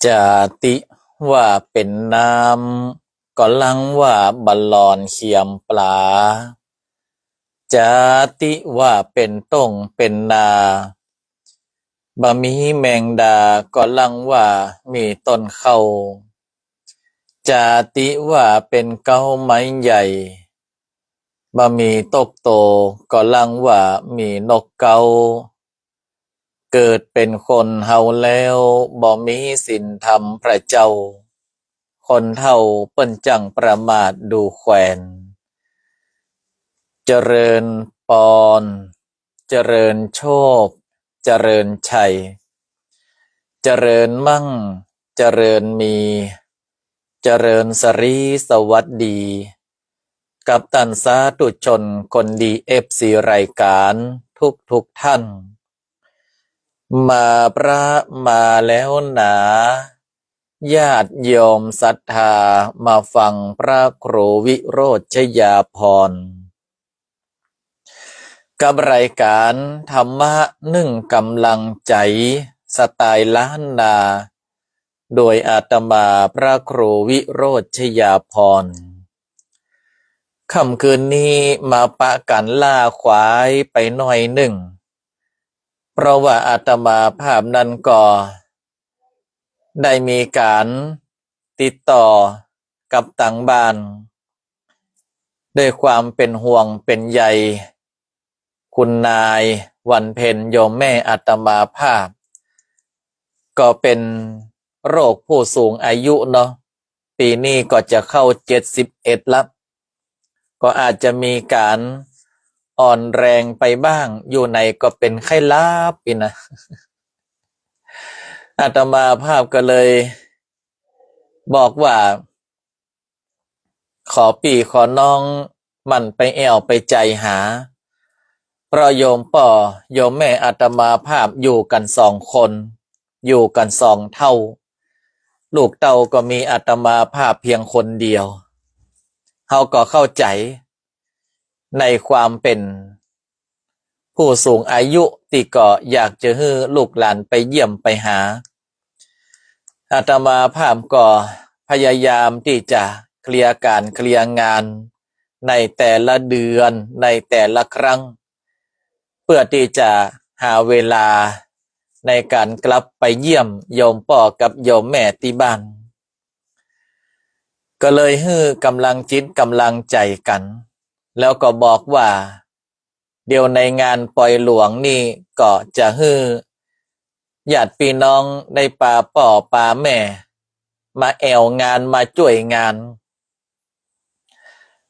จาติว่าเป็นน้ำก็ลังว่าบัลลอนเขียมปลาจาติว่าเป็นต้งเป็นนาบะมีแมงดาก็ลังว่ามีต้นเข้าจาติว่าเป็นเก้าไม้ใหญ่บะมีตกโตก็ลังว่ามีนกเกาเกิดเป็นคนเฮาแล้วบ่มีศีลธรรมพระเจ้าคนเท่าเปิ้นจังประมาทดูแควนเจริญปอนเจริญโชคเจริญชัยเจริญมั่งเจริญมีเจริญสรีสวัสดีกับตันสาธุชนคนดีFCรายการทุกท่านมาพระมาแล้วหนาญาติโยมศรัทธามาฟังพระครูวิโรจน์ชยาภรณ์กับรายการธรรมะนึ่งกำลังใจสไตล์ล้านนาโดยอาตมาพระครูวิโรจน์ชยาภรณ์ค่ำคืนนี้มาปะกันล่าควายไปหน่อยหนึ่งเพราะว่าอาตมาภาพนั้นก็ได้มีการติดต่อกับต่างบ้านด้วยความเป็นห่วงเป็นใยคุณนายวันเพ็ญโยมแม่อาตมาภาพก็เป็นโรคผู้สูงอายุเนาะปีนี้ก็จะเข้า71แล้วก็อาจจะมีการอ่อนแรงไปบ้างอยู่ในก็เป็นไข้ลาบอีนะอาตมาภาพก็เลยบอกว่าขอปี่ขอน้องมันไปแอวไปใจหาเพราะโยมป่อโยมแม่อาตมาภาพอยู่กัน2 คนอยู่กัน2 เท่าลูกเต้าก็มีอาตมาภาพเพียงคนเดียวเขาก็เข้าใจในความเป็นผู้สูงอายุที่ก็อยากจะให้ลูกหลานไปเยี่ยมไปหาอาตมาภาพก็พยายามที่จะเคลียร์การเคลียร์งานในแต่ละเดือนในแต่ละครั้งเพื่อที่จะหาเวลาในการกลับไปเยี่ยมโยมพ่อกับโยมแม่ที่บ้านก็เลยให้กำลังจิตกำลังใจกันแล้วก็บอกว่าเดี๋ยวในงานปล่อยหลวงนี่ก็จะให้ญาติพี่น้องในป่าป่อป่าแม่มาแอวงานมาช่วยงาน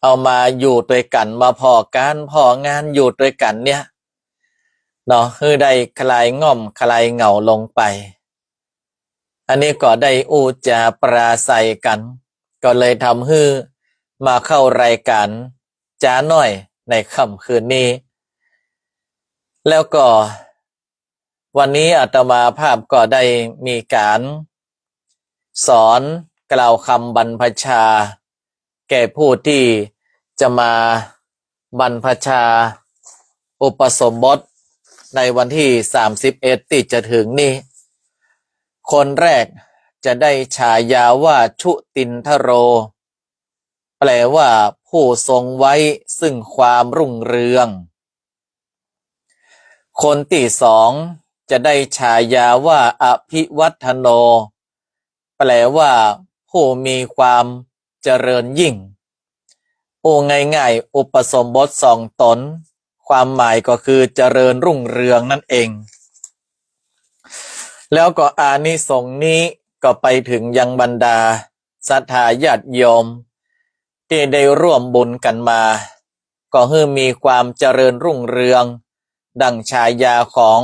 เอามาอยู่ด้วยกันมาพอการพองานอยู่ด้วยกันเนี่ยเนาะคือได้คลายง่อมคลายเหงาลงไปอันนี้ก็ได้อูจาปราศัยกันก็เลยทำให้มาเข้ารายการจ้าหน่อยในค่ำคืนนี้แล้วก็วันนี้อาตมาภาพก็ได้มีการสอนกล่าวคำบรรพชาแก่ผู้ที่จะมาบรรพชาอุปสมบทในวันที่31ที่จะถึงนี้คนแรกจะได้ฉายาว่าชุตินทโรแปลว่าผู้ทรงไว้ซึ่งความรุ่งเรืองคนที่2จะได้ฉายาว่าอภิวัฒโนแปลว่าผู้มีความเจริญยิ่งง่ายๆอุปสมบท2 ตนความหมายก็คือเจริญรุ่งเรืองนั่นเองแล้วก็อานิสงส์นี้ก็ไปถึงยังบรรดาศรัทธาญาติโยมที่ได้ร่วมบุญกันมาก็ให้มีความเจริญรุ่งเรืองดังฉายาของ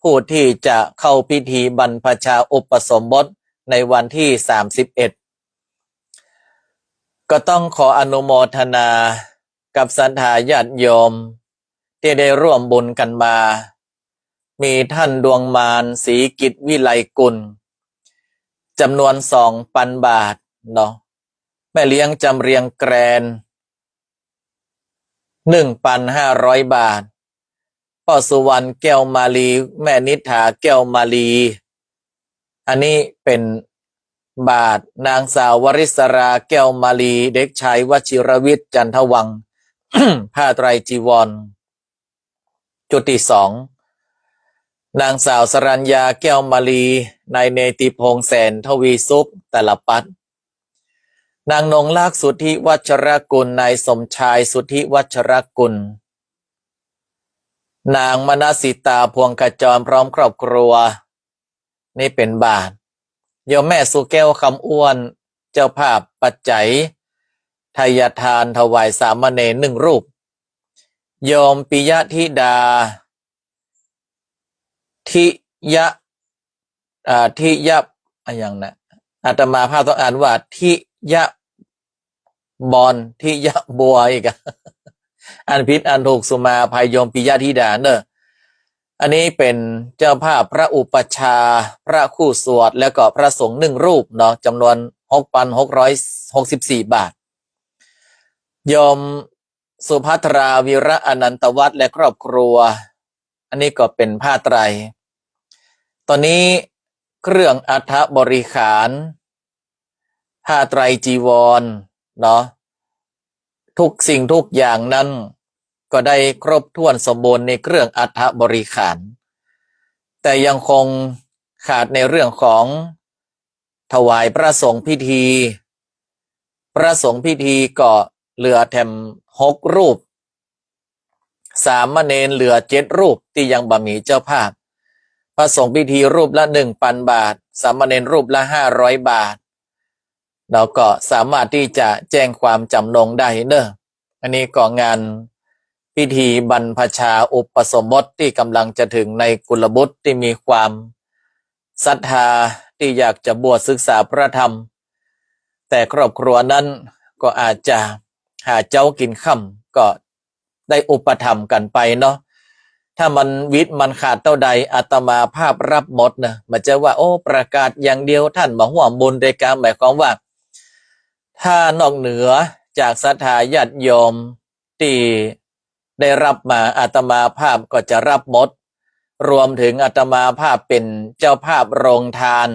ผู้ที่จะเข้าพิธีบรรพชาอุปสมบทในวันที่31ก็ต้องขออนุโมทนากับศรัทธาญาติโยมที่ได้ร่วมบุญกันมามีท่านดวงมารศรีกิจวิไลกุลจำนวน2,000 บาทเนาะแม่เลี้ยงจำเรียงแกรน 1,500 บาทพ่อสุวรรณแก้วมาลีแม่นิษฐาแก้วมาลีอันนี้เป็น บาทนางสาววริศราแก้วมาลีเด็กชายวชิรวิทย์จันทวัง ผ้าไตรจีวรจุดที่สองนางสาวสรัญญาแก้วมาลีนายเนติพงษ์แสนทวีสุขตลปัดนางนงลากสุทธิวัชรกุลนายสมชายสุทธิวัชรกุลนางมนสิตาพวงขจรพร้อมครอบครัวนี่เป็นบาทโยมแม่สุแก้วคำอ้วนเจ้าภาพปัจจัยทายทานถวายสามเณรหนึ่งรูปโยมปิยธิดาทิยะทิยะอย่างนะอาตมาภาพต้องอ่านว่าทิยะบอนทิยะบัวอีกอันผิดอันถูกสุมาภัยโยมปิยธิดาเนอะอันนี้เป็นเจ้าภาพพระอุปชาพระคู่สวดแล้วก็พระสงฆ์หนึ่งรูปเนาะจำนวน 6,664 บาทโยมสุภัทราวีระอนันตวัฒน์และครอบครัวอันนี้ก็เป็นผ้าไตรตอนนี้เครื่องอัฐบริขารผ้าไตรจีวรเนาะทุกสิ่งทุกอย่างนั้นก็ได้ครบถ้วนสมบูรณ์ในเครื่องอัฐบริขารแต่ยังคงขาดในเรื่องของถวายพระสงฆ์พิธีพระสงฆ์พิธีก็เหลือแถม6 รูปสามเณรเหลือ7 รูปที่ยังบ่มีเจ้าภาพพระสงฆ์พิธีรูปละ 1,000 บาทสามเณรรูปละ500 บาทเราก็สามารถที่จะแจ้งความจำนงได้เนอะอันนี้ก็งานพิธีบรรพชาอุปสมบทที่กำลังจะถึงในกุลบุตรที่มีความศรัทธาที่อยากจะบวชศึกษาพระธรรมแต่ครอบครัวนั้นก็อาจจะหาเจ้ากินค่ำก็ได้อุปถัมภ์กันไปเนาะถ้ามันวิทย์มันขาดเท่าใดอาตมาภาพรับหมดนะมันจะว่าโอ้ประกาศอย่างเดียวท่านมาห่วงบุญในการหมายความว่าถ้านอกเหนือจากศรัทธาญาติโยมที่ได้รับมาอาตมาภาพก็จะรับหมดรวมถึงอาตมาภาพเป็นเจ้าภาพโรงทาน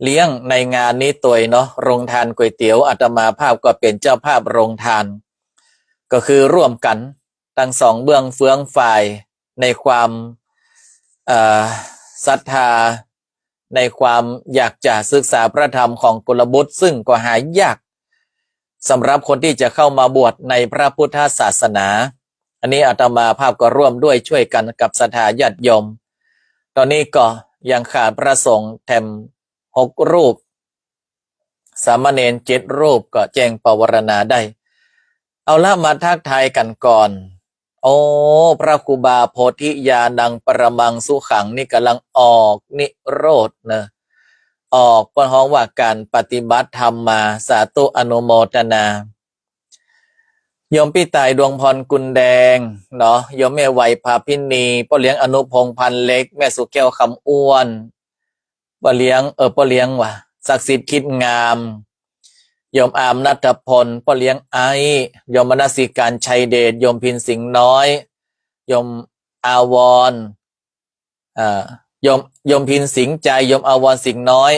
เลี้ยงในงานนี้ตัวเนาะโรงทานก๋วยเตี๋ยวอาตมาภาพก็เป็นเจ้าภาพโรงทานก็คือร่วมกันทั้งสองเบื้องเฟืองฝ่ายในความศรัทธาในความอยากจะศึกษาพระธรรมของกุลบุตรซึ่งก็หายากสำหรับคนที่จะเข้ามาบวชในพระพุทธศาสนาอันนี้อาตมาภาพก็ร่วมด้วยช่วยกันกับศรัทธาญาติโยมตอนนี้ก็ยังขาดพระสงฆ์แถม6 รูปสามเณร7 รูปก็แจ้งปวารณาได้เอาละมาทักทายกันก่อนโอ้พระครูบาโพธิญาณังปรมังสุขังนี่กำลังออกนิโรธนะออกปนห้องว่าการปฏิบัติธรรมมาสาธุอนุโมทนาโยมพี่ตายดวงพรกุลแดงเนาะโยมแม่ไหวภาพินีพ่อเลี้ยงอนุพงษ์พันเล็กแม่สุแก้วคำอ้วนพ่อเลี้ยงพ่อเลี้ยงว่ะศักดิ์สิทธิ์คิดงามโยมอามณัฐพลพ่อเลี้ยงไอโยมมนสิการชัยเดชโยมพินสิงห์น้อยโยมอาวรโยมพินสิงห์ใจโยมอาวรสิงห์น้อย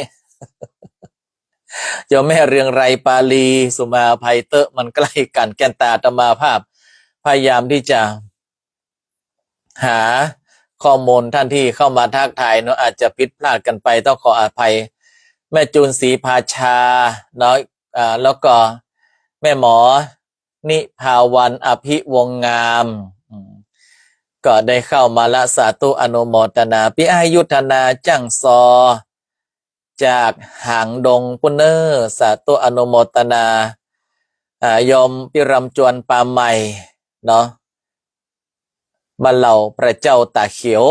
โยมแม่เรืองไรปาลีสุมาภัยเตอะมันใกล้กันแก่นตาอาตมาภาพพยายามที่จะหาข้อมูลท่านที่เข้ามาทักทายเนาะอาจจะผิดพลาดกันไปต้องขออภัยแม่จูนศรีภาชาเนาะแล้วก็แม่หมอนิภาวันอภิวงงามก็ได้เข้ามาละสาธุอนุโมทนาพี่อายุธนาจังซอจากหางดงปุเนอร์สาธุอนุโมทนายมพิรำจวนปาใหม่เนาะบ้านเหล่าพระเจ้าตาเขียว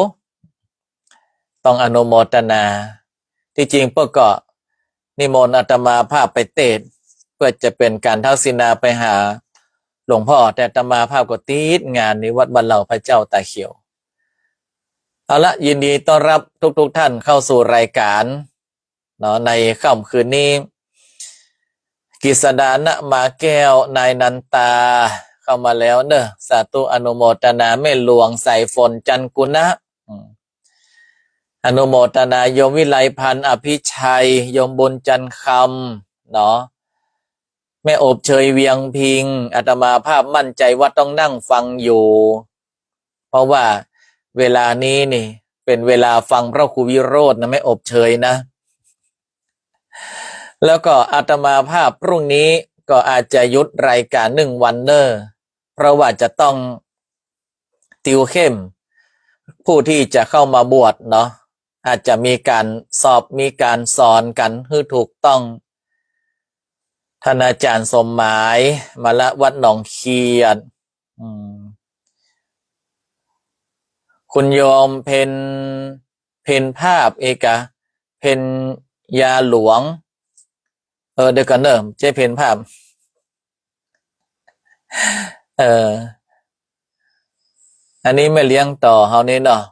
ต้องอนุโมทนาที่จริงพวกก็นิมนต์อาตมาภาพไปเทศน์เพื่อจะเป็นการทักษิณาไปหาหลวงพ่อแต่อาตมาภาพก็ติดงานในวัดบ้านเหล่าพระเจ้าตาเขียวเอาละยินดีต้อนรับทุกท่านเข้าสู่รายการเนาะในค่ำคืนนี้กฤษดานะมาแก้วนายนันตาเข้ามาแล้วเนอะสาธุอนุโมทนาแม่หลวงใส่ฝนจันกุณะ อนุโมทนาโยมวิไลพันธ์อภิชัยโยมบุญจันทร์คำเนาะแม่อบเชยเวียงพิงอาตมาภาพมั่นใจว่าต้องนั่งฟังอยู่เพราะว่าเวลานี้นี่เป็นเวลาฟังพระครูวิโรจน์นะแม่อบเชยนะแล้วก็อาตมาภาพพรุ่งนี้ก็อาจจะยุดรายการ1 วันเนอร์เพราะว่าจะต้องติวเข้มผู้ที่จะเข้ามาบวชเนาะอาจจะมีการสอบมีการสอนกันให้ถูกต้องท่านอาจารย์สมหมายมาละวัดหนองเคียนคุณโยมเพนภาพเอกะเพนยาหลวงเดี๋ยวกันเนอะใช่เพนภาพอันนี้ไม่เลี้ยงต่อเฮานี่เนาะ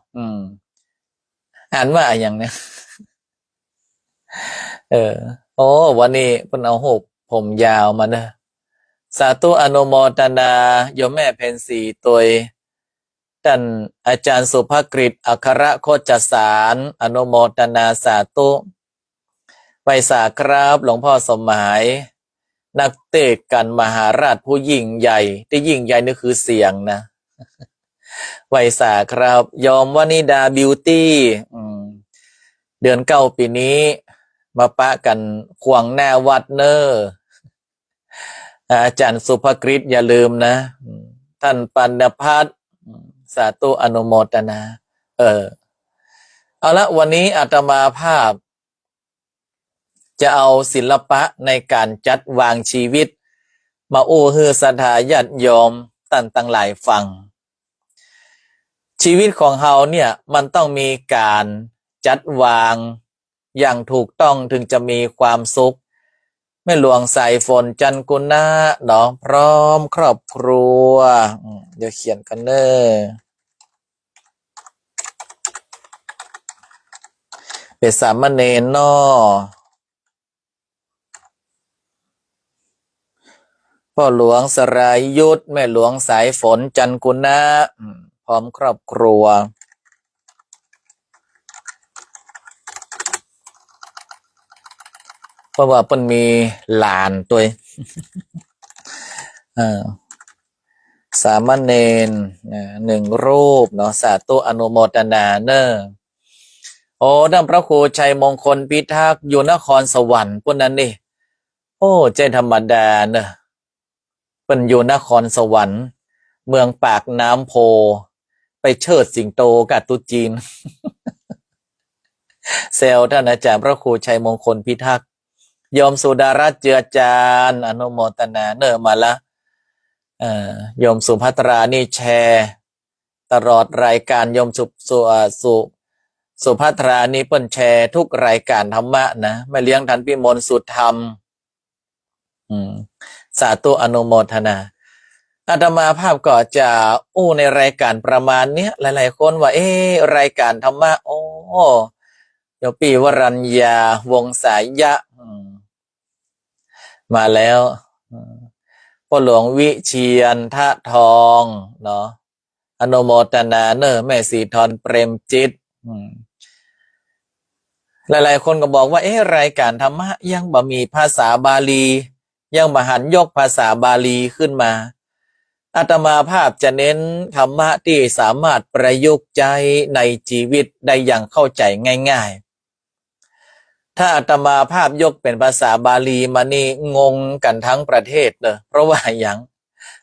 อ่านว่าอย่างเนี้ยโอ้วันนี้เพิ่นเอาหูปผมยาวมาเนอะสาธุอนุโมทนาโยมแม่เพนสีตัวท่านอาจารย์สุภกฤษอัครโคจสารอนุโมทนาสาธุไวสาครับหลวงพ่อสมหมายนักเตะกันมหาราชผู้ยิ่งใหญ่ที่ยิ่งใหญ่นี่คือเสียงนะไวสาครับยอมวนิดาบิวตี้เดือน9ปีนี้มาปะกันขวางหน้าวัดเนอร์อาจารย์สุภกฤษอย่าลืมนะท่านปัณพัฒน์สาธุอนุโมทนาเอาละวันนี้อาตมาภาพจะเอาศิลปะในการจัดวางชีวิตมาอู้ฮือศรัทธาญาติโยมตั้งหลายฟังชีวิตของเฮาเนี่ยมันต้องมีการจัดวางอย่างถูกต้องถึงจะมีความสุขแม่หลวงสายฝนจันกุณะเนาะพร้อมครอบครัวเดี๋ยวเขียนกันเนอะเป็นสามเณรเนาะพ่อหลวงสรายยุทธแม่หลวงสายฝนจันกุณะพร้อมครอบครัวเพราะว่าเพิ่นมีหลานตัวสามเณร1 รูปเนาะสาธุอนุโมทนาเนอะโอ้ท่านพระครูชัยมงคลพิทักษ์อยู่นครสวรรค์พวกนั้นนี่โอ้ใจธรรมดาเนอะเป็นอยู่นครสวรรค์เมืองปากน้ำโพไปเชิดสิงโตกับตุจีนเซลท่านอาจารย์พระครูชัยมงคลพิทักษ์ยมสุดารัตน์เจือจานอนุโมทนาเนอะมาละโยมสุภัตรานี่แชร์ตลอดรายการโยมสุภัตรานี่เปิ้นแชร์ทุกรายการธรรมะนะแม่เลี้ยงทันพิมลสุดธรรมสาธุอนุโมทนาอาตมาภาพก็จะในรายการประมาณเนี้ยหลายๆคนว่ารายการธรรมะโยปีวรัญญาวงสายยะมาแล้วพ่อหลวงวิเชียรทะทองเนาะอนุโมทนาเนอะแม่สีทรเปรมจิตหลายๆคนก็บอกว่ารายการธรรมะยังบ่มีภาษาบาลียังบ่หันยกภาษาบาลีขึ้นมาอาตมาภาพจะเน้นธรรมะที่สามารถประยุกต์ใจในชีวิตได้อย่างเข้าใจง่ายๆถ้าอาตมาภาพยกเป็นภาษาบาลีมานี่งงกันทั้งประเทศเลยเพราะว่าอย่าง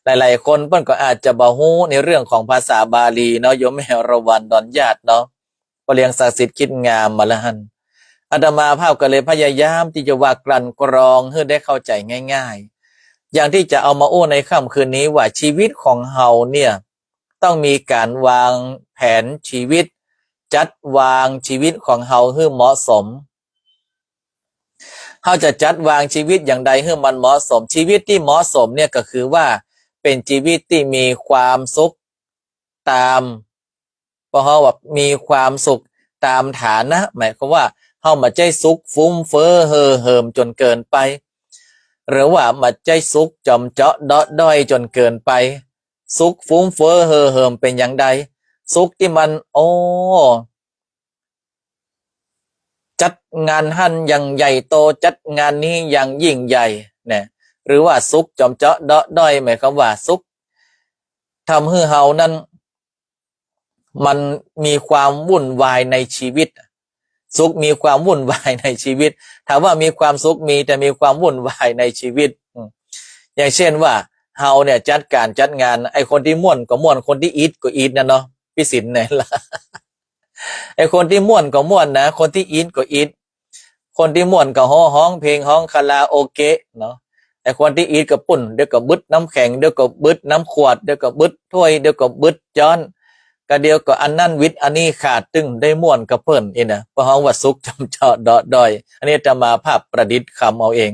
หลายๆคนเพิ่นก็อาจจะบ่ฮู้ในเรื่องของภาษาบาลีเนาะโยมแม่ระวันดอนญาติเนาะก็เรียงศักดิ์สิทธิ์คิดงามมาละหันอาตมาภาพก็เลยพยายามที่จะว่ากลั่นกรองให้ได้เข้าใจง่ายๆอย่างที่จะเอามาในค่ำคืนนี้ว่าชีวิตของเฮาเนี่ยต้องมีการวางแผนชีวิตจัดวางชีวิตของเฮาให้เหมาะสมเฮาจะจัดวางชีวิตอย่างใดให้มันเหมาะสมชีวิตที่เหมาะสมเนี่ยก็คือว่าเป็นชีวิตที่มีความสุขตามเพราะเฮาแบบมีความสุขตามฐานะหมายความว่าเฮามาใจสุขฟุ้มเฟ้อเห่อเหิมจนเกินไปหรือว่ามาใจสุขจอมเจาะเดาะด้อยจนเกินไปสุขฟุ้มเฟ้อเห่อเหิมเป็นอย่างใดสุขที่มัน จัดงานหั่นอย่างใหญ่โตจัดงานนี้อย่างยิ่งใหญ่เนี่ยหรือว่าสุขจอมเจาะเดาะด้อยหมายความว่าสุขทำให้เฮานั้นมันมีความวุ่นวายในชีวิตสุขมีความวุ่นวายในชีวิตถามว่ามีความสุขมีแต่มีความวุ่นวายในชีวิตอย่างเช่นว่าเฮาเนี่ยจัดการจัดงานไอ้คนที่ม่วนก็ม่วนคนที่อีทก็อีทนะเนาะพี่สินเนี่ยล่ะไอ้คนที่ม่วนก็ม่วนนะคนที่อีทก็อีทคนที่ม่วนก็ฮ้องเพลงฮ้องคาราโอเกะเนาะไอ้คนที่อีทก็ปุ่นเดี๋ยวก็บึดน้ำแข็งเดี๋ยวก็บึดน้ำขวดเดี๋ยวก็บึดถ้วยเดี๋ยวก็บึดจ้อนก็เดียวก็อันนั้นวิทย์อันนี้ขาดตึงได้ม่วนกับเพิ่นเองนะเพราะห้องว่าสุขจำเจาะเดาะดอยอันนี้จะมาภาพประดิษฐ์คำเอาเอง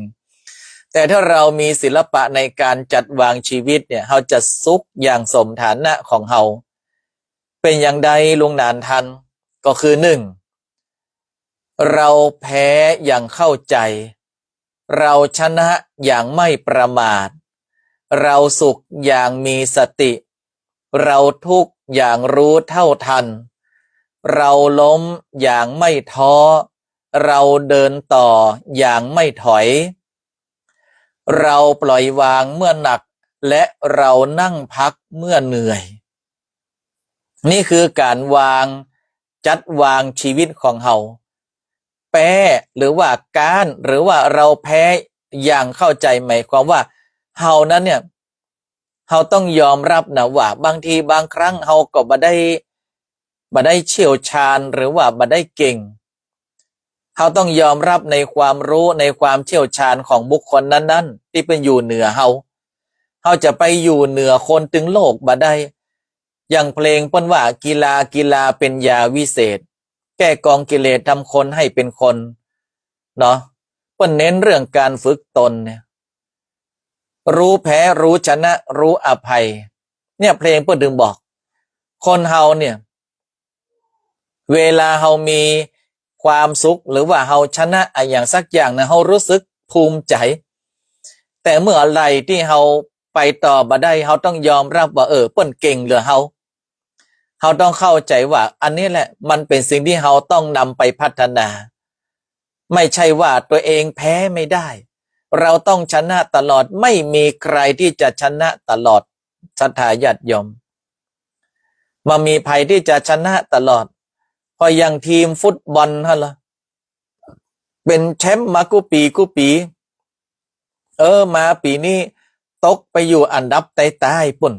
แต่ถ้าเรามีศิลปะในการจัดวางชีวิตเนี่ยเราจะสุขอย่างสมฐานะของเราเป็นอย่างใดลุงนานทันก็คือหนึ่งเราแพ้อย่างเข้าใจเราชนะอย่างไม่ประมาทเราสุขอย่างมีสติเราทุกข์อย่างรู้เท่าทันเราล้มอย่างไม่ท้อเราเดินต่ออย่างไม่ถอยเราปล่อยวางเมื่อหนักและเรานั่งพักเมื่อเหนื่อยนี่คือการวางจัดวางชีวิตของเราแพ้หรือว่าการหรือว่าเราแพ้อย่างเข้าใจหมายความว่าเฮานั้นเนี่ยเฮาต้องยอมรับนะว่าบางทีบางครั้งเฮาก็บ่ได้เชี่ยวชาญหรือว่าบ่ได้เก่งเฮาต้องยอมรับในความรู้ในความเชี่ยวชาญของบุคคลนั้นๆที่เป็นอยู่เหนือเฮาจะไปอยู่เหนือคนถึงโลกบ่ได้อย่างเพลงเปิ้นว่ากีฬาเป็นยาวิเศษแก้กองกิเลสทำคนให้เป็นคนเนาะเปิ้นเน้นเรื่องการฝึกตนเนี่ยรู้แพ้รู้ชนะรู้อภัยเนี่ยเพลงเปิ้นถึงบอกคนเฮาเนี่ยเวลาเฮามีความสุขหรือว่าเฮาชนะอย่างสักอย่างนะเฮารู้สึกภูมิใจแต่เมื่ออะไรที่เฮาไปต่อบ่ได้เฮาต้องยอมรับว่าเปิ้นเก่งเหลือเฮาต้องเข้าใจว่าอันนี้แหละมันเป็นสิ่งที่เฮาต้องนำไปพัฒนาไม่ใช่ว่าตัวเองแพ้ไม่ได้เราต้องชนะตลอดไม่มีใครที่จะชนะตลอดศรัทธาญาติโยมมามีภัยที่จะชนะตลอดพออย่างทีมฟุตบอลฮะล่ะเป็นแชมป์มากุปีมาปีนี้ตกไปอยู่อันดับใต้ๆปุ่น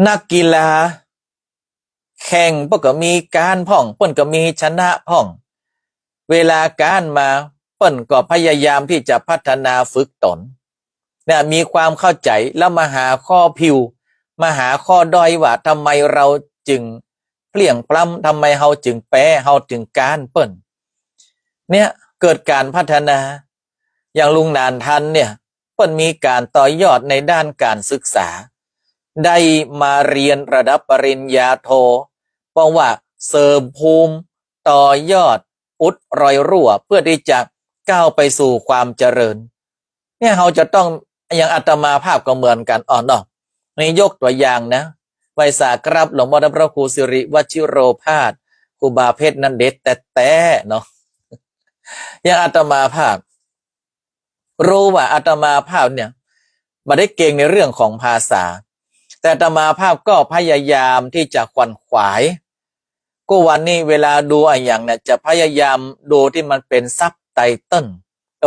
นักกีฬาแข่งเปิ้นก็มีการพ่องเปิ้นก็มีชนะพ่องเวลาการมาเปิ้นก็พยายามที่จะพัฒนาฝึกตนเนี่ยมีความเข้าใจแล้วมาหาข้อพิวมาหาข้อด้อยว่าทำไมเราจึงเปลี่ยงปล้ำทำไมเฮาจึงแพ้เฮาจึงการเปิ้นเนี่ยเกิดการพัฒนาอย่างลุงนานทันเนี่ยเปิ้นมีการต่อยอดในด้านการศึกษาได้มาเรียนระดับปริญญาโทเพราะว่าเสริมภูมิต่อยอดอุดรอยรั่วเพื่อที่จะก้าวไปสู่ความเจริญเนี่ยเราจะต้องอย่างอาตมาภาพก็เหมือนกันเนาะนี่ยกตัวอย่างนะไวยสาครับหลวงพ่อพระครูสิริวชิโรภาสครูบาเพชรนันเด็ดแต่เนาะอย่างอาตมาภาพรู้ว่าอาตมาภาพเนี่ยไม่ได้เก่งในเรื่องของภาษาแต่อาตมาภาพก็พยายามที่จะขวนขวายก็วันนี้เวลาดูอะไรอย่างเนี่ยจะพยายามดูที่มันเป็นซับไตเติล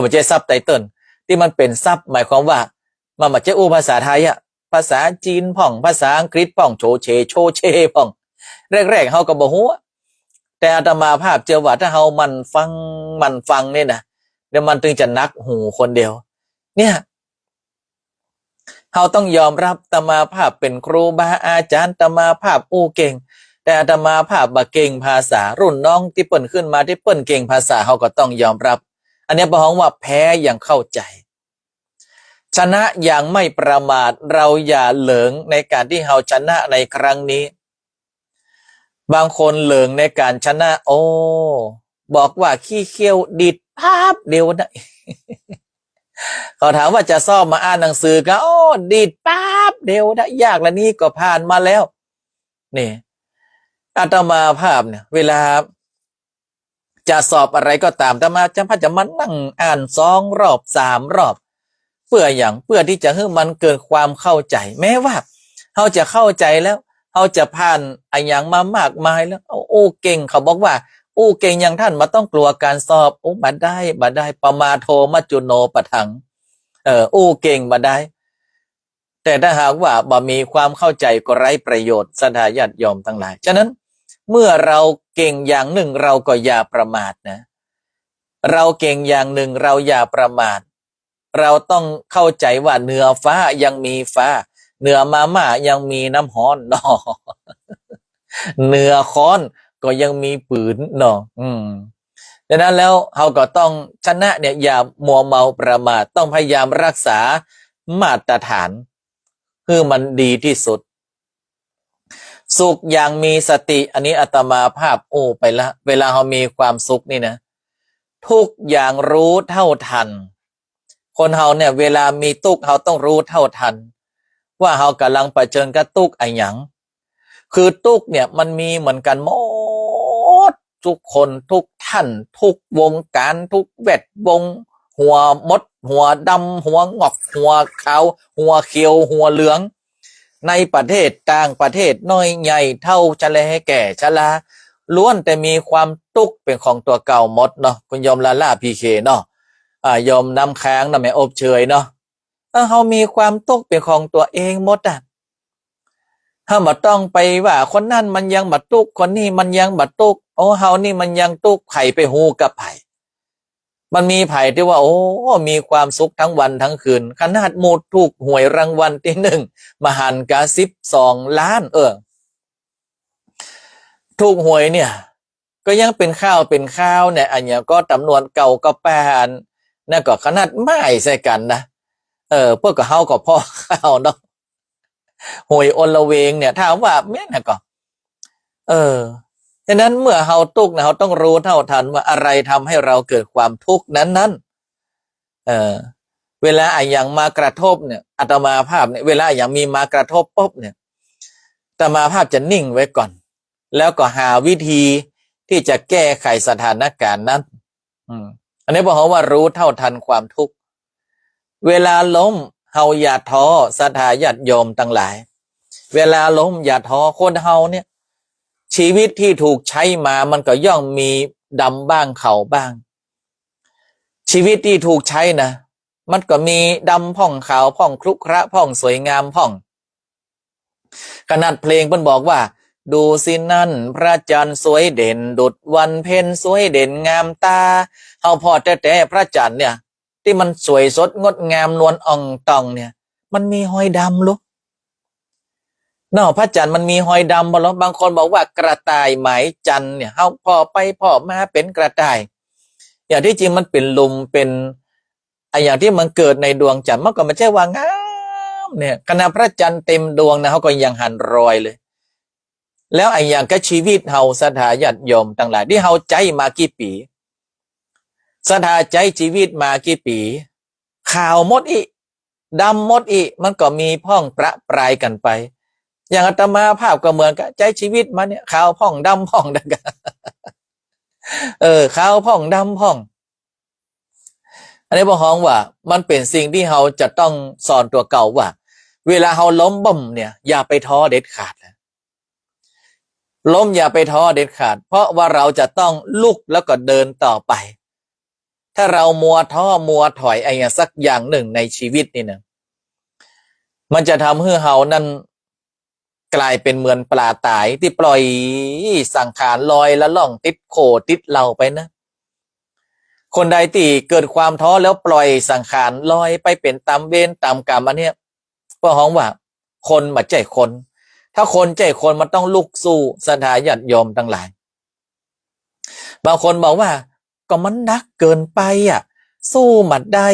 ไม่ใช่ซับไตเติลที่มันเป็นซับหมายความว่ามันไม่ใช่ภาษาไทยอะภาษาจีนพ่องภาษาอังกฤษพ่องโชเชพ่องแรกๆเขาก็บอกหัวแต่อาตมาภาพเจอว่าถ้าเขามันฟังเนี่ยนะเดี๋ยวมันถึงจะนักหูคนเดียวเนี่ยเขาต้องยอมรับอาตมาภาพเป็นครูบาอาจารย์อาตมาภาพเก่งแต่อาตมาภาพบ่เก่งภาษารุ่นน้องที่เปิ้นขึ้นมาที่เปิ้นเก่งภาษาเขาก็ต้องยอมรับอันนี้บอกว่าแพ้อย่างเข้าใจชนะอย่างไม่ประมาทเราอย่าเหลิงในการที่เราชนะในครั้งนี้บางคนเหลิงในการชนะบอกว่าขี้เคี้ยวดิดภาพเดียวนะเขาถามว่าจะซ่อมมาอ่านหนังสือก็ดิดป๊าบเดียวนะยากแล้วนี่ก็ผ่านมาแล้วนี่อาตมาภาพเนี่ยเวลา จะสอบอะไรก็ตามแต่มาจำเป็นจะมานั่งอ่าน2 รอบ 3 รอบเพื่ออย่างเพื่อที่จะให้มันเกิดความเข้าใจแม้ว่าเราจะเข้าใจแล้วเราจะผ่านอะไรอย่างมามากมายแล้วโอ้เก่งเขาบอกว่าโอ้เก่งอย่างท่านมาต้องกลัวการสอบโอ้บัดได้ปมาโทมัจจุโนปะทังโอ้เก่งบัดได้แต่ถ้าหากว่าบ่มีความเข้าใจก็ไร้ประโยชน์ศรัทธาญาติโยมทั้งหลายฉะนั้นเมื่อเราเก่งอย่างหนึ่งเราก็อย่าประมาทนะเราเก่งอย่างหนึ่งเราอย่าประมาทเราต้องเข้าใจว่าเหนือฟ้ายังมีฟ้าเหนือมาม่ายังมีน้ำฮ้อนเนาะเหนือค้อนก็ยังมีปืนเนาะดังนั้นแล้วเราก็ต้องชนะเนี่ยอย่ามัวเมาประมาทต้องพยายามรักษามาตรฐานคือมันดีที่สุดสุขอย่างมีสติอันนี้อาตมาภาพไปละเวลาเรามีความสุขนี่นะทุกอย่างรู้เท่าทันคนเราเนี่ยเวลามีทุกข์เราต้องรู้เท่าทันว่าเรากำลังเผชิญกับทุกข์อะไรอย่างคือทุกข์เนี่ยมันมีเหมือนกันหมดทุกคนทุกท่านทุกวงการทุกแวดวงหัวมดหัวดำหัวงอกหัวขาวหัวเขียวหัวเหลืองในประเทศต่างประเทศน้อยใหญ่เท่าชะเลแก่ชราล้วนแต่มีความทุกข์เป็นของตัวเก่าหมดเนาะคุณยมลาล่าพีเคเนาะยมน้ำค้างน้ำแม่อบเชยเนาะเขามีความทุกข์เป็นของตัวเองหมดถ้ามาต้องไปว่าคนนั้นมันยังบัดทุกข์คนนี้มันยังบัดทุกข์เฮานี่มันยังทุกข์ไผ่ไปหูกับไผ่มันมีไผ่ที่ว่ามีความสุขทั้งวันทั้งคืนขนาดหมดถูกหวยรางวัลที่1มหันกา12 ล้านถูกหวยเนี่ยก็ยังเป็นข้าวเนี่ยอันเนี้ยก็จำนวนเก่าก็แปนนั่นก็ขนาดไม่ใส่กันนะพวกก็เฮาก็พ่อข้าวเนาะหวยอลเวงเนี่ยถามว่าแม่น่ะก็ฉะนั้นเมื่อเฮาทุกข์นะเฮาต้องรู้เท่าทันว่าอะไรทำให้เราเกิดความทุกข์นั้นเวลาอย่างมากระทบเนี่ยอาตมาภาพเนี่ยเวลาอย่างมีมากระทบปุ๊บเนี่ยอาตมาภาพจะนิ่งไว้ก่อนแล้วก็หาวิธีที่จะแก้ไขสถานการณ์นั้นอันนี้บอกว่ารู้เท่าทันความทุกข์เวลาล้มเฮาอย่าท้อศรัทธาญาติโยมทั้งหลายเวลาล้มอย่าท้อคนเฮาเนี่ยชีวิตที่ถูกใช้มามันก็ย่อมมีดำบ้างเขาบ้างชีวิตที่ถูกใช้นะมันก็มีดำพ่องขาวพ่องครุขระพ่องสวยงามพ่องขนาดเพลงเพิ่นบอกว่าดูสินั่นพระจันทร์สวยเด่นดุจวันเพ็ญสวยเด่นงามตาเฮาพอแต่พระจันทร์เนี่ยที่มันสวยสดงดงามนวลอ่องตองเนี่ยมันมีหอยดำลูกนอกพระจันทร์มันมีหอยดำบ่ล่ะบางคนบอกว่ากระต่ายไหมจันทร์เนี่ยเฮาพอไปพอมาเป็นกระต่ายอย่างที่จริงมันเป็นลมเป็นอย่างที่มันเกิดในดวงจันทร์มันก็ไม่ใช่ว่างามเนี่ยขณะพระจันทร์เต็มดวงนะเขาก็ยังหันรอยเลยแล้วอย่างกับชีวิตเฮาศรัทธาญาติโยมทั้งหลายที่เฮาใจมากี่ปีศรัทธาใจชีวิตมากี่ปีข่าวหมดอีดำหมดอีมันก็มีพ่องประปรายกันไปอย่างอาตมาภาพก็เหมือนกับใจชีวิตมาเนี่ยข่าวพ่องดำพ่องดังกันข่าวพ่องดำพ่องอันนี้บอกว่ามันเป็นสิ่งที่เราจะต้องสอนตัวเก่าว่าเวลาเราล้มบ่มเนี่ยอย่าไปท้อเด็ดขาดนะล้มอย่าไปท้อเด็ดขาดเพราะว่าเราจะต้องลุกแล้วก็เดินต่อไปถ้าเรามัวท้อมัวถอยอะไรสักอย่างหนึ่งในชีวิตนี่นะมันจะทำให้เรานั้นกลายเป็นเหมือนปลาตายที่ปล่อยสังขารลอยละล่องติดโคติดเหลาไปนะคนใดที่เกิดความท้อแล้วปล่อยสังขารลอยไปเป็นตามเวรตามกรรมอันเนี้ยก็ฮ้องว่าคนมาใจคนถ้าคนใจคนมันต้องลุกสู้ศรัทธาญาติโยมทั้งหลายบางคนบอกว่าก็มันนักเกินไปสู้มาได้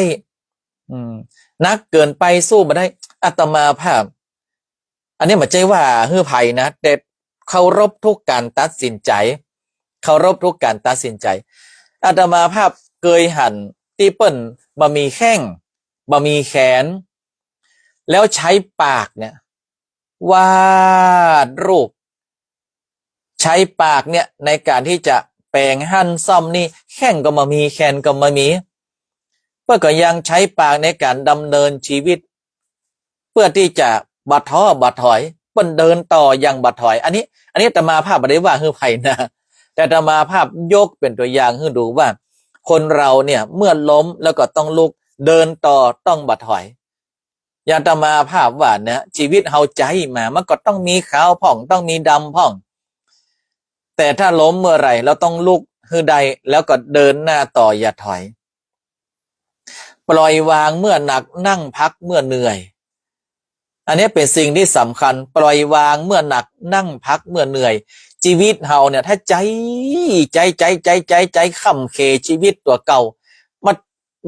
นักเกินไปสู้มาได้อาตมาภาพอันนี้ไม่ใช่ว่าฮือไผ่นะแต่เคารพทุกการตัดสินใจเคารพทุกการตัดสินใจอาตมาภาพเคยหันที่เปิ้นบ่มีแข้งบ่มีแขนแล้วใช้ปากเนี่ยวาดรูปใช้ปากเนี่ยในการที่จะ แปลงหั่นซ่อมนี่แข้งก็มามีแขนก็มามีเพื่อก็ยังใช้ปากในการดำเนินชีวิตเพื่อที่จะบัดท้อบัดถอยเปิ้นเดินต่ออย่างบัดถอยอันนี้อาตมาภาพไม่ได้ว่าฮือไผนะแต่อาตมาภาพยกเป็นตัวอย่างให้ดูว่าคนเราเนี่ยเมื่อล้มแล้วก็ต้องลุกเดินต่อต้องบัดถอยอย่างอาตมาภาพว่าเนี่ยชีวิตเฮาใจมามันก็ต้องมีขาวผ่องต้องมีดำผ่องแต่ถ้าล้มเมื่อไหร่เราต้องลุกฮือใดแล้วก็เดินหน้าต่ออย่าถอยปล่อยวางเมื่อหนักนั่งพักเมื่อเหนื่อยอันนี้เป็นสิ่งที่สำคัญปล่อยวางเมื่อหนักนั่งพักเมื่อเหนื่อยชีวิตเฮาเนี่ยถ้าใจค่ำเคชีวิตตัวเก่ามัด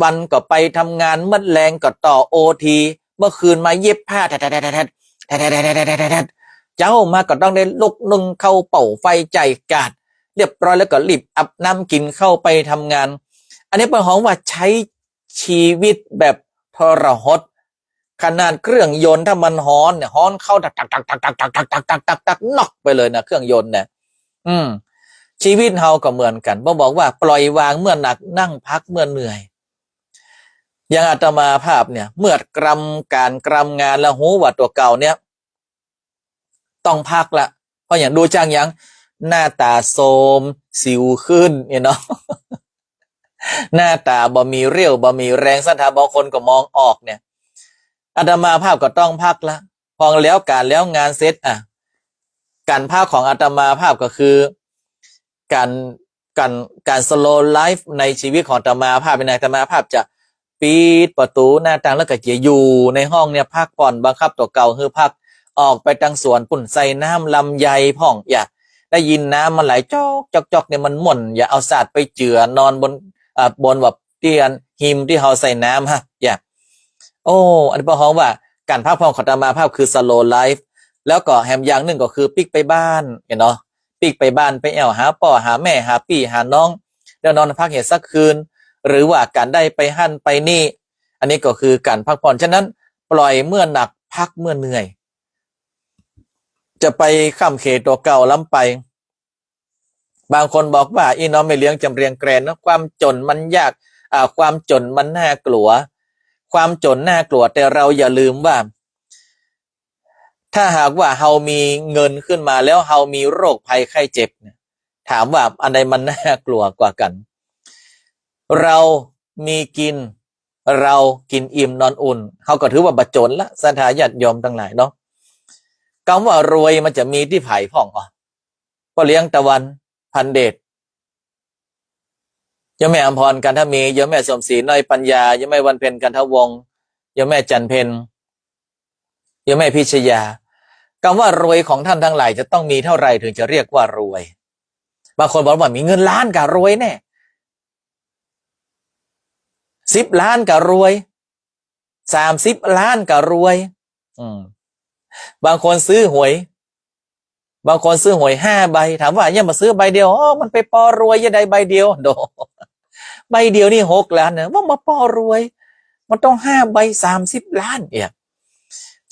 วันก็ไปทำงานมัดแรงก็ต่อโอทีเมื่อคืนมาเย็บผ้าเจ้ามาก็ต้องได้ลุกนึ่งเข้าเป่าไฟใจกาดเรียบร้อยแล้วก็รีบอาบน้ำกินเข้าไปทำงานอันนี้เป็นของว่าใช้ชีวิตแบบทรหดขนาดเครื่องยนต์ถ้ามันฮ้อนเนี่ยฮ้อนเข้าตักนอกไปเลยนะเครื่องยนต์เนี่ยชีวิตเฮาก็เหมือนกันบอกว่าปล่อยวางเมื่อหนักนั่งพักเมื่อเหนื่อยอย่างอาตมาภาพเนี่ยเมื่อกรำงานแล้วหูว่าตัวเก่าเนี่ยต้องพักละเพราะอย่างดูจังยังหน้าตาโทรมสิวขึ้นเนาะหน้าตาบ่มีเรี่ยวบ่มีแรงสัทธาบางคนก็มองออกเนี่ยอาตมาภาพก็ต้องพักละพอแล้วการแล้วงานเสร็จการพักของอาตมาภาพก็คือการสโลว์ไลฟ์ในชีวิตของอาตมาภาพเป็นอาตมาภาพจะปิดประตูหน้าต่างแล้วก็จะอยู่ในห้องเนี่ยพักผ่อนบังคับตัวเก่าคือพักออกไปทางสวนปุ่นใส่น้ำลำไยพ่องอย่าได้ยินน้ำมันไหลจอกเนี่ยมันหม่นอย่าเอาสาดไปเจือนอนบนแบบเตียนหิมที่เขาใส่น้ำอย่าอันนี้บอกว่าการพักผ่อนของอาตมาภาพคือสโลว์ไลฟ์แล้วก็แฮมอย่างหนึ่งก็คือปิกไปบ้านเนาะปิกไปบ้านไปแอวหาพ่อหาแม่หาพี่หาน้องแล้วนอนพักเหตุสักคืนหรือว่าการได้ไปหั่นไปนี่อันนี้ก็คือการพักผ่อนฉะนั้นปล่อยเมื่อหนักพักเมื่อเหนื่อยจะไปข้ามเขตตัวเก่าล้ำไปบางคนบอกว่าอีน้องไม่เลี้ยงจำเรียงแกรนนะความจนมันยากความจนมันน่ากลัวความจนน่ากลัวแต่เราอย่าลืมว่าถ้าหากว่าเฮามีเงินขึ้นมาแล้วเฮามีโรคภัยไข้เจ็บเนี่ยถามว่าอันใดมันน่ากลัวกว่ากันเรามีกินเรากินอิ่มนอนอุ่นเฮาก็ถือว่าบัดจนละสัทธาญาติโยมทั้งหลายเนาะคำว่ารวยมันจะมีที่ไผ่พ่องก็เลี้ยงตะวันพันเดชยมแม่อมพรกันทมียมแม่สมศรีน้อยปัญญายมแม่วันเพ็ญกันทวงศ์ยมแม่จันเพ็ญยมแม่พิชยาคำว่ารวยของท่านทั้งหลายจะต้องมีเท่าไหร่ถึงจะเรียกว่ารวยบางคนบอกว่ามีเงินล้านก็รวยแน่10 ล้านก็รวย30 ล้านก็รวยบางคนซื้อหวย5 ใบถามว่าอย่ามาซื้อใบเดียวมันไปปอรวยยังไงใบเดียวโดใบเดียวนี่6 ล้านนะว่ามาปอรวยมันต้อง5 ใบ30 ล้าน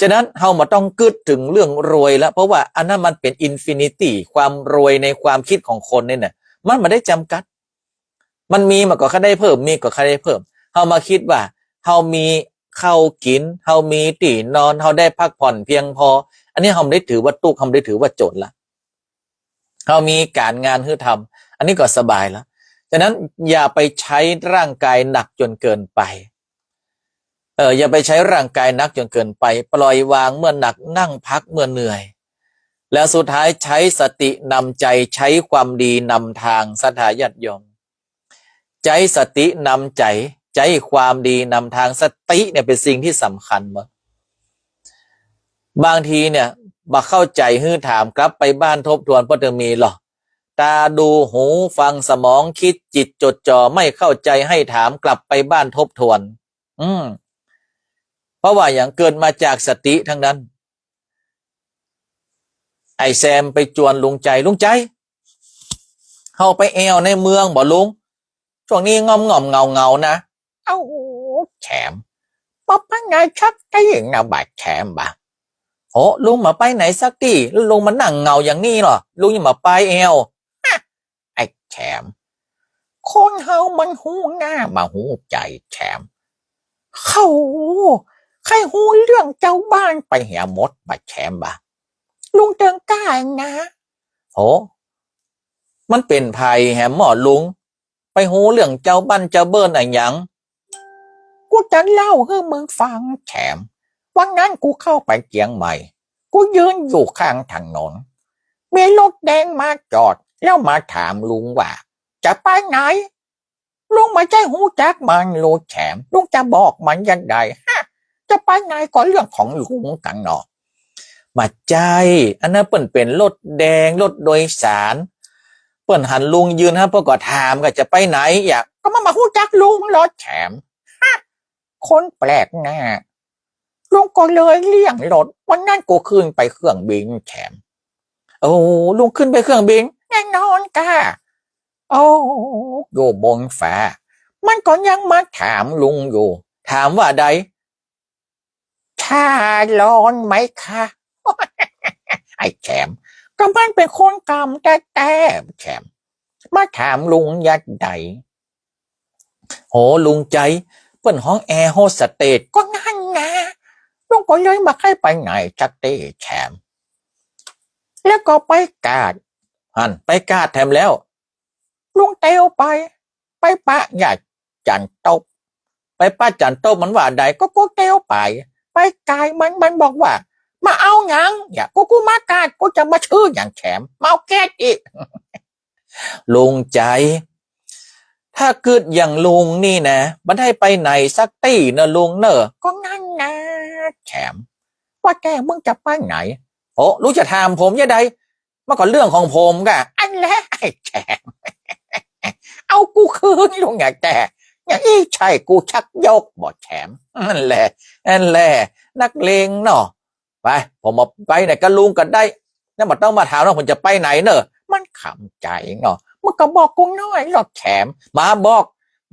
ฉะนั้นเฮามาต้องกึดถึงเรื่องรวยแล้วเพราะว่าอันนั้นมันเป็นอินฟินิตี้ความรวยในความคิดของคนเนี่ยมันไม่ได้จำกัดมันมีมันก็แค่ได้เพิ่มมีก็แค่ได้เพิ่มเฮามาคิดว่าเฮามีข้าวกินเฮามีที่นอนเฮาได้พักผ่อนเพียงพออันนี้เฮาไม่ได้ถือว่าตุกเฮาไม่ได้ถือว่าจนละเฮามีการงานให้ทำอันนี้ก็สบายแล้วฉะนั้นอย่าไปใช้ร่างกายหนักจนเกินไปอย่าไปใช้ร่างกายหนักจนเกินไปปล่อยวางเมื่อหนักนั่งพักเมื่อเหนื่อยแล้วสุดท้ายใช้สตินำใจใช้ความดีนำทางสัทธาญาติโยมใจสตินำใจความดีนำทางสติเนี่ยเป็นสิ่งที่สำคัญมากบางทีเนี่ยบักเข้าใจฮื้อถามกลับไปบ้านทบทวนเพราะจะมีหรอตาดูหูฟังสมองคิดจิตจดจ่อไม่เข้าใจให้ถามกลับไปบ้านทบทวนเพราะว่าอย่างเกิดมาจากสติทั้งนั้นไอแซมไปจวนลุงใจเข้าไปแอวในเมืองบ่ลุงช่วงนี้งอมเงานะเอ้าแฉมป๊อปไงชักได้ยังนะบาดแฉมบ่โอ้ลุงมาไปไหนสักทีลุงมานั่งเงาอย่างนี้หรอลุงยังมาไปแอวไอ แฉมคนเฮามันหูหน้ามาหูใจแฉมเขาใครหูเรื่องเจ้าบ้านไปเหี่ยมดมาแฉมบ่ลุงเติงกล้านะโหมันเป็นภัยแหมหมอลุงไปหูเรื่องเจ้าบ้านเจ้าเบิ้นอะไรหยังกูจะเล่าให้มึงฟังแฉมวันนั้นกูเข้าไปเชียงใหม่กูยืนอยู่ข้างถนนมีรถแดงมาจอดแล้วมาถามลุงว่าจะไปไหนลุงไม่ใช่หูจักมันโลแฉมลุงจะบอกมันยังไงฮะจะไปไหนก็เรื่องของลุงกันเนาะมาใจอันนั้นเปิ่นเป็นรถแดงรถโดยสารเปิ่นหันลุงยืนฮะเพื่อก็ถามก็จะไปไหนอยากก็มาหูจักลุงรถแฉมฮะคนแปลกหน้าลุงก็เลยเลี่ยงรถวันนั้นกูขึ้นไปเครื่องบินแฉมโอ้ลุงขึ้นไปเครื่องบินแน่นอนค่ะโอ้อยู่บนฟ้ามันก็ยังมาถามลุงอยู่ถามว่าใดชาร้อนไหมคะไอ้แฉมก็มันเป็นคนกำแต่แฉมมาถามลุงยัดใดโหลุงใจเปิ้นห้องแอร์โฮสเตสก็งั้นนะลุงก็เลยมาให้ไปไหนจักเต้แฉมแล้วก็ไปกาดหันไปกาดแถมแล้วลุงเตียวไปปะญาติจันโตบไปป้าจันโตบมันว่าใดก็กูเตียวไปกายมันบอกว่ามาเอาหยังอย่ากูมากาดกูจะมาชื่ออย่างแฉมมาเอาแก๊สอีกลุงใจถ้าเกิดอย่างลุงนี่นะมันให้ไปไหนสักตี้นะลุงเนอะก็งั้นนะแฉมว่าแกมึงจะไปไหนโอ้ลุงจะถามผมยังไงมาก่อนเรื่องของผมกะอันแหละไอ้แฉมเอากูคืนลุงอย่าแต่อย่างนี้ใช่กูชักยกบ่แฉมนั่นแหละนักเลงเนาะไปผมมาไปไหนก็ลุงกันได้นั่นมันต้องมาถามว่าผมจะไปไหนเนอะมันขำใจเนาะมันก็บอกกูน้อยหรอกแฉมมาบอก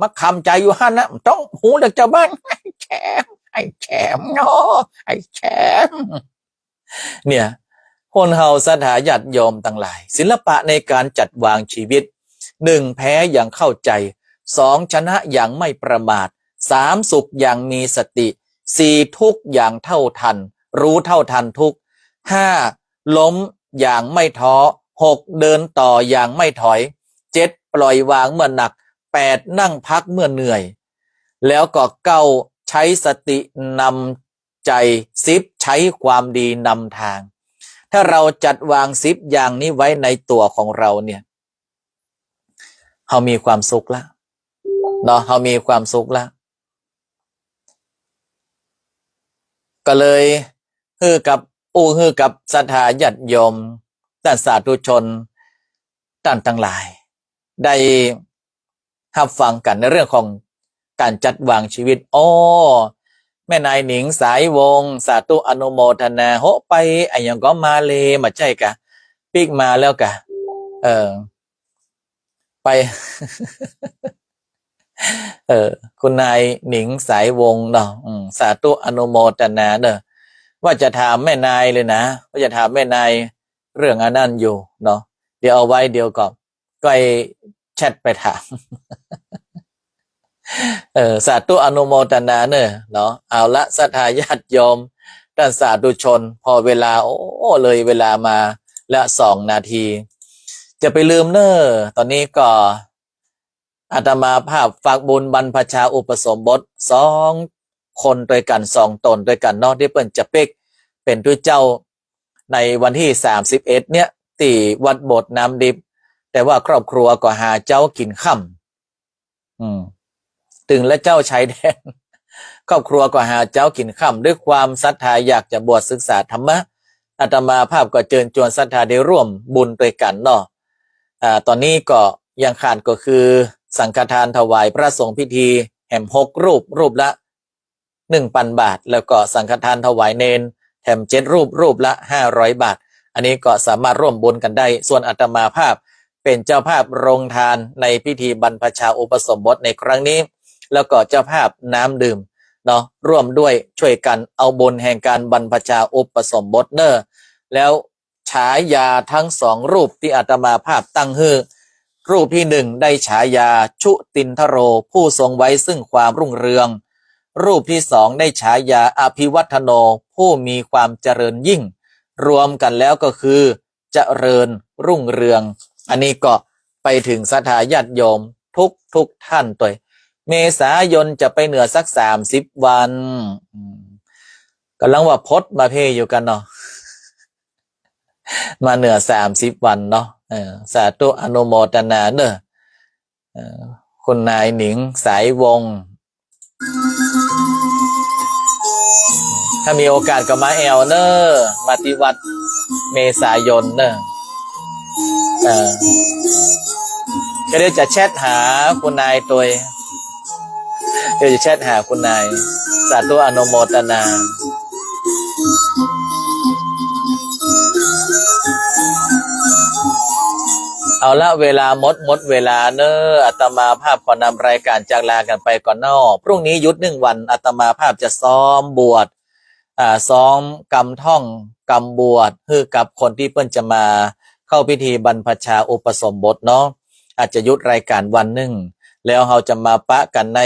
มาคำใจอยู่ฮั่นนะต้องหูเด็กเจ้าบ้านไอ้แฉมเนาะไอ้แฉมเนี่ยคนเฮาสถาญาติโยมทั้งหลายศิลปะในการจัดวางชีวิต1แพ้อย่างเข้าใจ2ชนะอย่างไม่ประมาท3สุขอย่างมีสติ4ทุกอย่างเท่าทันรู้เท่าทันทุก5ล้มอย่างไม่ท้อ6เดินต่ออย่างไม่ถอย7ปล่อยวางเมื่อหนัก8นั่งพักเมื่อเหนื่อยแล้วก็9ใช้สตินำใจ10ใช้ความดีนำทางถ้าเราจัดวาง10อย่างนี้ไว้ในตัวของเราเนี่ยเรามีความสุขแล้วเนาะเรามีความสุขแล้วก็เลยฮือกับศรัทธาญาติโยมท่านสาธุชนท่านทั้งหลายได้รับฟังกันในเรื่องของการจัดวางชีวิตแม่นายหนิงสายวงสาธุอนุโมทนาโหไปไอ้ยังก็มาเลยมาใช่กะปีกมาแล้วกะไป คุณนายหนิงสายวงเนาะสาธุอนุโมทนาเนอะว่าจะถามแม่นายเลยนะว่าจะถามแม่นายเรื่องอันนั้นอยู่เนาะเดี๋ยวเอาไว้เดี๋ยวก่อนก็ไอแชทไปถาม สาธุอนุโมทนาเนอะเนาะเอาละศรัทธาญาติโยมท่านสาธุชนพอเวลาเลยเวลามาละ2 นาทีจะไปลืมเนอะตอนนี้ก็อาตมาภาพฝากบุญบรรพชาอุปสมบท2 คนด้วยกัน2 ตนด้วยกันเนาะที่เปิ้นจะเป๊กเป็นด้วยเจ้าในวันที่31เนี่ยที่วัดโบสถ์น้ำดิบแต่ว่าครอบครัวก็หาเจ้ากินค่ำตึงและเจ้าชายแดนครอบครัวก็หาเจ้ากินค่ำด้วยความศรัทธาอยากจะบวชศึกษาธรรมะอาตมาภาพก็เชิญชวนศรัทธาได้ร่วมบุญด้วยกันเนาะตอนนี้ก็ยังขาดก็คือสังฆทานถวายพระสงฆ์พิธีแห่ม6 รูปละ 1,000 บาทแล้วก็สังฆทานถวายเนนแห่ม7 รูปละ500 บาทอันนี้ก็สามารถร่วมบุญกันได้ส่วนอาตมาภาพเป็นเจ้าภาพโรงทานในพิธีบรรพชาอุปสมบทในครั้งนี้แล้วก็เจ้าภาพน้ำดื่มเนาะร่วมด้วยช่วยกันเอาบุญแห่งการบรรพชาอุปสมบทแล้วฉายาทั้ง2 รูปที่อาตมาภาพตั้งฮือ รูปที่หนึ่งได้ฉายาชุตินทโรผู้ทรงไว้ซึ่งความรุ่งเรืองรูปที่สองได้ฉายาอภิวัฒโนผู้มีความเจริญยิ่งรวมกันแล้วก็คือเจริญรุ่งเรืองอันนี้ก็ไปถึงศรัทธาญาติโยมทุกท่านตัวเมษายนจะไปเหนือสัก30 วันกำลังว่าพดมาเพอยู่กันเนาะมาเหนือ30 วันเนาะสาธุอนุโมทนาเนอะคุณนายหนิงสายวงถ้ามีโอกาสก็มาแอลเนอะมาที่วัดเมษายนเนอะก็เดี๋ยวจะแชทหาคุณนายตัวเดี๋ยวจะแชทหาคุณนายสาธุอนุโมทนาเอาละเวลาหมดเวลาเนอะอาตมาภาพขอนำรายการจากลากันไปก่อนนอกพรุ่งนี้หยุด1 วันอาตมาภาพจะซ้อมบวชซ้อมกำท่องกำบวชคือกับคนที่เพิ่นจะมาเข้าพิธีบรรพชาอุปสมบทเนาะอาจจะหยุดรายการวันหนึ่งแล้วเราจะมาปะกันใน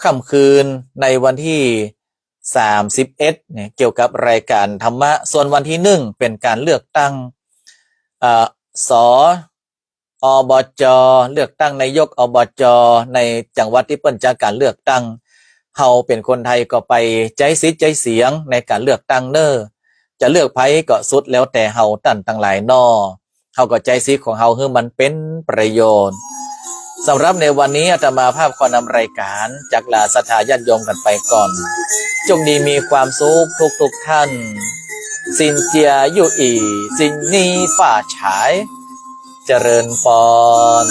ค่ำคืนในวันที่31เนี่ยเกี่ยวกับรายการธรรมะส่วนวันที่1เป็นการเลือกตั้งสอบจเลือกตั้งนายกอบจในจังหวัดที่เปิ้นจากการเลือกตั้งเฮาเป็นคนไทยก็ไปใจสิทธิ์ใจเสียงในการเลือกตั้งเนอจะเลือกไผก็สุดแล้วแต่เฮาตั้นตั้งหลายนอเฮาก็ใจสิทธิ์ของเฮาให้มันเป็นประโยชน์สำหรับในวันนี้อาตมาภาพขอนำรายการจากลาศรัทธาญาติโยมกันไปก่อนจงดีมีความสุขทุกท่านสินเจียอยู่อีสินนี้ฝ่าฉายเจริญพร